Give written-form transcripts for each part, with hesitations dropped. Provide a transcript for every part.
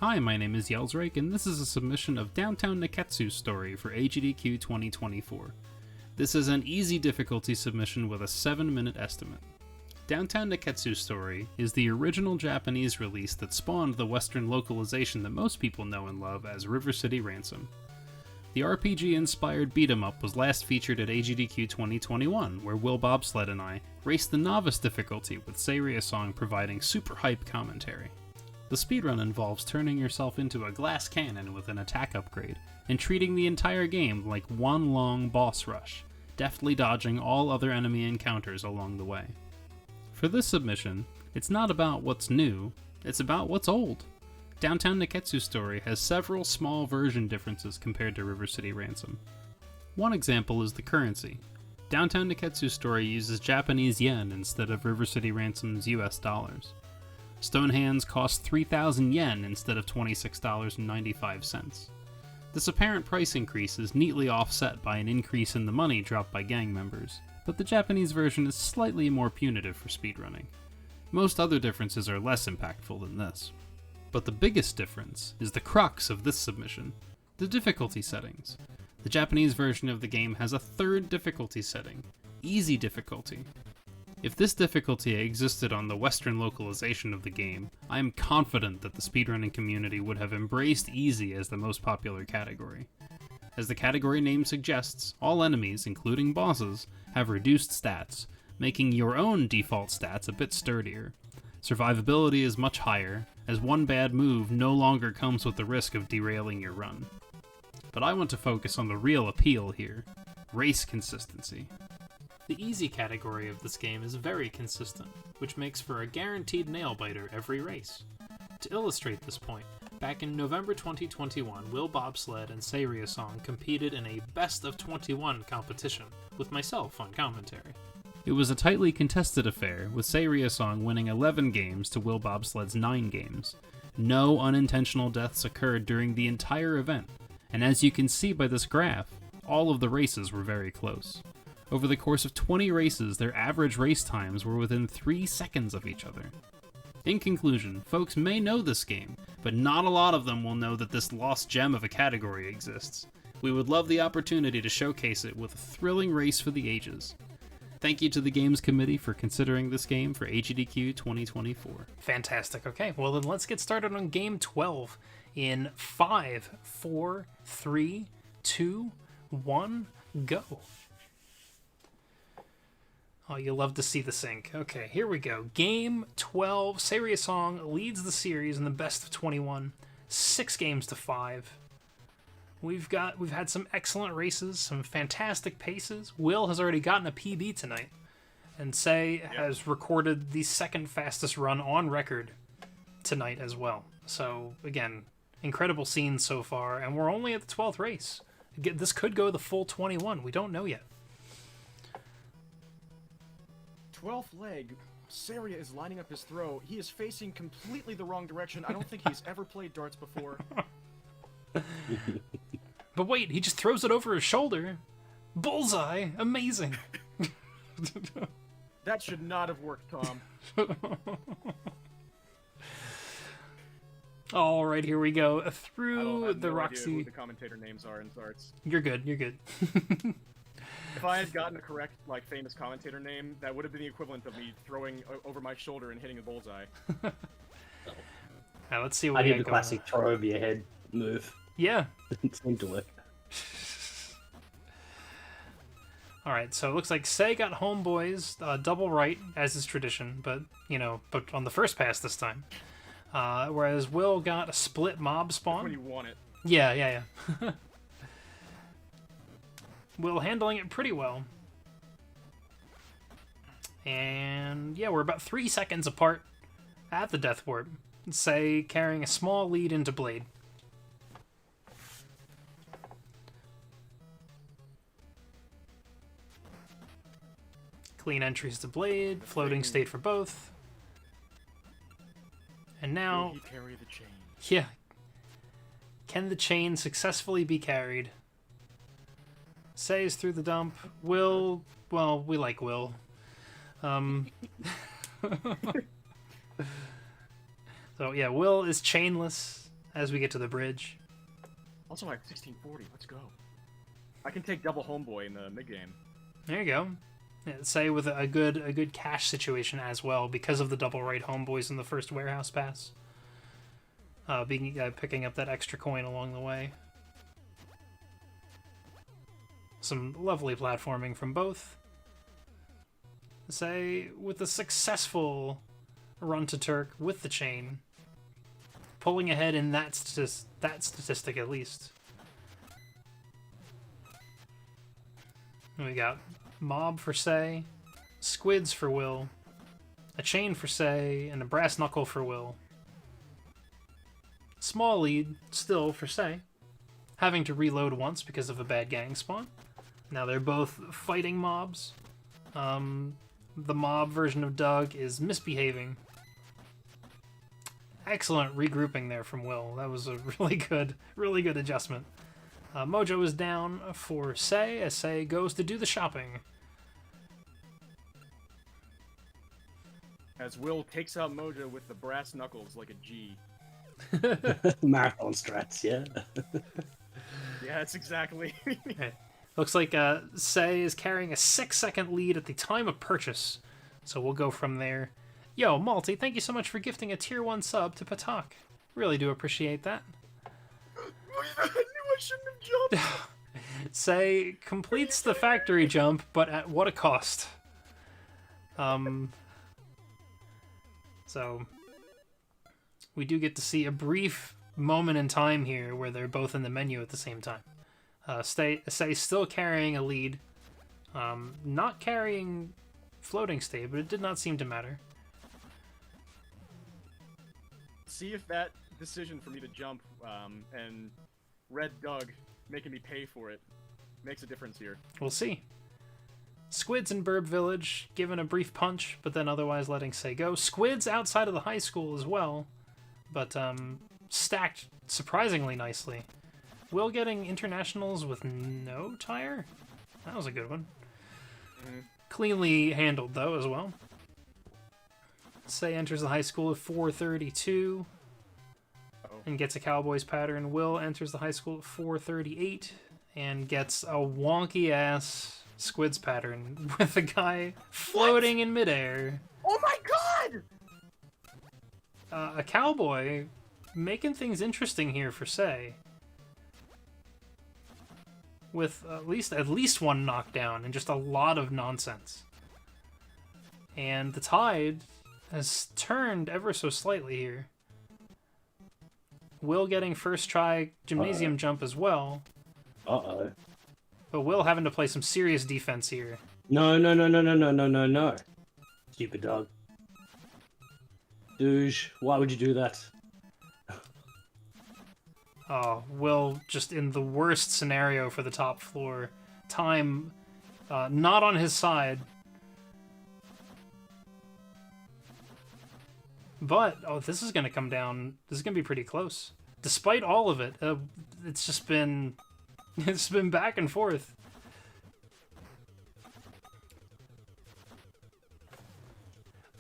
Hi, my name is yelsraek, and this is a submission of Downtown Nekketsu Story for AGDQ 2024. This is an easy difficulty submission with a 7-minute estimate. Downtown Nekketsu Story is the original Japanese release that spawned the Western localization that most people know and love as River City Ransom. The RPG-inspired beat-em-up was last featured at AGDQ 2021, where willbobsled and I raced the novice difficulty with SeireaSong providing super hype commentary. The speedrun involves turning yourself into a glass cannon with an attack upgrade, and treating the entire game like one long boss rush, deftly dodging all other enemy encounters along the way. For this submission, it's not about what's new, it's about what's old. Downtown Nekketsu Story has several small version differences compared to River City Ransom. One example is the currency. Downtown Nekketsu Story uses Japanese yen instead of River City Ransom's US dollars. Stone hands cost 3,000 yen instead of $26.95. This apparent price increase is neatly offset by an increase in the money dropped by gang members, but the Japanese version is slightly more punitive for speedrunning. Most other differences are less impactful than this. But the biggest difference is the crux of this submission, the difficulty settings. The Japanese version of the game has a third difficulty setting, easy difficulty. If this difficulty existed on the Western localization of the game, I am confident that the speedrunning community would have embraced easy as the most popular category. As the category name suggests, all enemies, including bosses, have reduced stats, making your own default stats a bit sturdier. Survivability is much higher, as one bad move no longer comes with the risk of derailing your run. But I want to focus on the real appeal here, race consistency. The easy category of this game is very consistent, which makes for a guaranteed nail-biter every race. To illustrate this point, back in November 2021, willbobsled and SeireaSong competed in a Best of 21 competition, with myself on commentary. It was a tightly contested affair, with SeireaSong winning 11 games to willbobsled's 9 games. No unintentional deaths occurred during the entire event, and as you can see by this graph, all of the races were very close. Over the course of 20 races, their average race times were within 3 seconds of each other. In conclusion, folks may know this game, but not a lot of them will know that this lost gem of a category exists. We would love the opportunity to showcase it with a thrilling race for the ages. Thank you to the Games Committee for considering this game for AGDQ 2024. Fantastic. Okay, well then let's get started on Game 12 in 5, 4, 3, 2, 1, go. Oh, you'll love to see the sync. Okay, here we go. Game 12. SeireaSong leads the series in the best of 21. 6 games to 5. We've had some excellent races, some fantastic paces. Will has already gotten a PB tonight, and has recorded the second fastest run on record tonight as well. So again, incredible scenes so far, and we're only at the 12th race. Again, this could go the full 21. We don't know yet. 12th leg. Seiria is lining up his throw. He is facing completely the wrong direction. I don't think he's ever played darts before. But wait, he just throws it over his shoulder. Bullseye! Amazing! That should not have worked, Tom. All right, here we go. I Through have the no Roxy... idea who the commentator names are in darts. You're good, you're good. If I had gotten a correct, famous commentator name, that would have been the equivalent of me throwing over my shoulder and hitting a bullseye. Now, let's see what I we did got the going classic throw over your head move. Yeah. It seemed to work. Alright, so it looks like Sei got homeboys double right, as is tradition, but on the first pass this time. Whereas Will got a split mob spawn. When you want it. Yeah. Will handling it pretty well. And yeah, we're about 3 seconds apart at the Death Warp. Sei carrying a small lead into Blade. Clean entries to Blade, floating state for both. And now... Will he carry the chain? Yeah. Can the chain successfully be carried? Sei's through the dump. Will... Well, we like Will. So yeah, Will is chainless as we get to the bridge. Also, I have 1640. Let's go. I can take double homeboy in the mid game. There you go. Yeah, say with a good cash situation as well because of the double right homeboys in the first warehouse pass. Picking up that extra coin along the way. Some lovely platforming from both. Say with a successful run to Turk with the chain, pulling ahead in that statistic at least. We got Mob for Say, Squids for Will, a chain for Say, and a brass knuckle for Will. Small lead still for Say, having to reload once because of a bad gang spawn. Now they're both fighting mobs. The mob version of Doug is misbehaving. Excellent regrouping there from Will. That was a really good adjustment. Mojo is down for Say as Say goes to do the shopping. As Will takes out Mojo with the brass knuckles like a G. Marathon strats, yeah. Yeah, that's exactly. Looks like Say is carrying a 6-second lead at the time of purchase. So we'll go from there. Yo, Malty, thank you so much for gifting a tier 1 sub to Patak. Really do appreciate that. I knew I shouldn't have jumped. Say completes the factory jump, but at what a cost. So we do get to see a brief moment in time here where they're both in the menu at the same time. Say still carrying a lead, not carrying floating stay, but it did not seem to matter. See if that decision for me to jump and Red Doug making me pay for it makes a difference here. We'll see. Squids in Burb Village, given a brief punch, but then otherwise letting Say go. Squids outside of the high school as well, but stacked surprisingly nicely. Will getting internationals with no tire? That was a good one. Cleanly handled, though, as well. Say enters the high school at 4:32 and gets a Cowboys pattern. Will enters the high school at 4:38 and gets a wonky-ass Squids pattern with a guy floating in midair. Oh my god! A Cowboy making things interesting here for Say. With at least one knockdown and just a lot of nonsense. And the tide has turned ever so slightly here. Will getting first try gymnasium jump as well. Uh-oh. But Will having to play some serious defense here. No. Stupid dog. Douche, why would you do that? Oh, Will just in the worst scenario for the top floor. Time not on his side. But, oh, this is going to come down. This is going to be pretty close. Despite all of it, it's just been... It's been back and forth.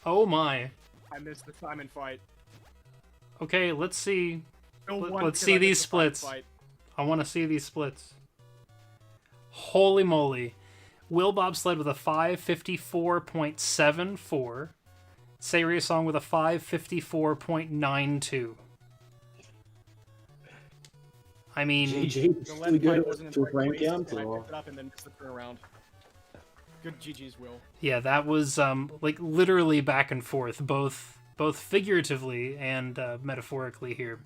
Oh my. I missed the Simon fight. Okay, let's see. No one Let's could see I miss these the Simon splits. fight. I want to see these splits. Holy moly. Willbobsled with a 554.74. SeireaSong with a 554.92. I mean... GG. The We left go fight wasn't to in a the right rank place, down and I to picked it up and then missed the turnaround. Good GG's, Will. Yeah, that was like literally back and forth, both figuratively and metaphorically here.